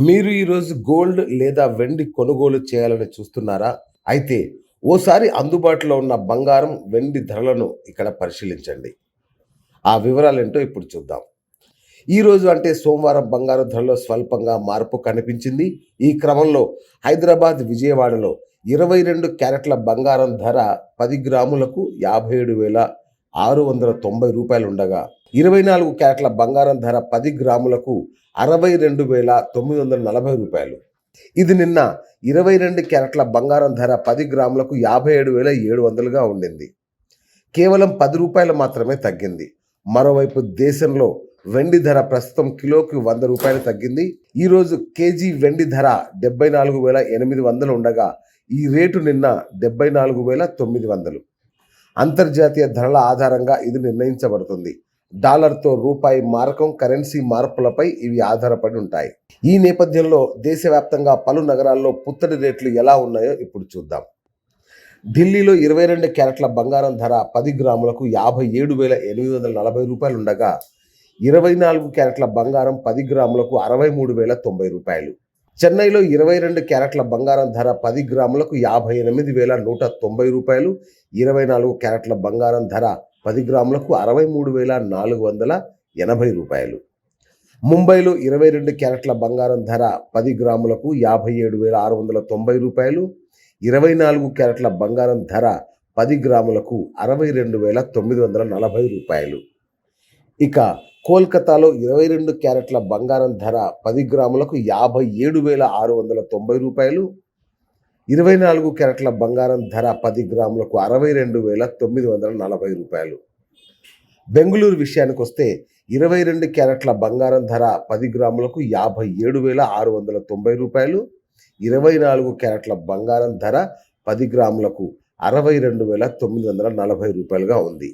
మీరు ఈరోజు గోల్డ్ లేదా వెండి కొనుగోలు చేయాలని చూస్తున్నారా? అయితే ఓసారి అందుబాటులో ఉన్న బంగారం, వెండి ధరలను ఇక్కడ పరిశీలించండి. ఆ వివరాలేంటో ఇప్పుడు చూద్దాం. ఈరోజు అంటే సోమవారం బంగారు ధరలో స్వల్పంగా మార్పు కనిపించింది. ఈ క్రమంలో హైదరాబాద్, విజయవాడలో 22 క్యారెట్ల బంగారం ధర 10 గ్రాములకు రూ. 57,690 ఉండగా, 24 క్యారెట్ల బంగారం ధర 10 గ్రాములకు రూ. 62,940. ఇది నిన్న 22 క్యారెట్ల బంగారం ధర 10 గ్రాములకు 57,700గా ఉండింది. కేవలం రూ. 10 మాత్రమే తగ్గింది. మరోవైపు దేశంలో వెండి ధర ప్రస్తుతం కిలోకి రూ. 100 తగ్గింది. ఈరోజు కేజీ వెండి ధర 74,800 ఉండగా, ఈ రేటు నిన్న 74,900. అంతర్జాతీయ ధరల ఆధారంగా ఇది నిర్ణయించబడుతుంది. డాలర్తో రూపాయి మారకం, కరెన్సీ మార్పులపై ఇవి ఆధారపడి ఉంటాయి. ఈ నేపథ్యంలో దేశవ్యాప్తంగా పలు నగరాల్లో పుత్తడి రేట్లు ఎలా ఉన్నాయో ఇప్పుడు చూద్దాం. ఢిల్లీలో 22 క్యారెట్ల బంగారం ధర 10 గ్రాములకు రూ. 57,840 ఉండగా, 24 క్యారెట్ల బంగారం 10 గ్రాములకు రూ. 63,090. చెన్నైలో 22 క్యారెట్ల బంగారం ధర 10 గ్రాములకు రూ. 58,190. 24 క్యారెట్ల బంగారం ధర 10 గ్రాములకు రూ. 63,480. ముంబైలో 22 క్యారెట్ల బంగారం ధర 10 గ్రాములకు రూ. 57,690. 24 క్యారెట్ల బంగారం ధర 10 గ్రాములకు రూ. 62,940. ఇక కోల్కతాలో 22 క్యారెట్ల బంగారం ధర 10 గ్రాములకు రూ. 57,690. 24 క్యారెట్ల బంగారం ధర 10 గ్రాములకు రూ. 62,940. బెంగుళూరు విషయానికి వస్తే 22 క్యారెట్ల బంగారం ధర 10 గ్రాములకు రూ. 57,690. 24 క్యారెట్ల బంగారం ధర 10 గ్రాములకు రూ. 62,940గా ఉంది.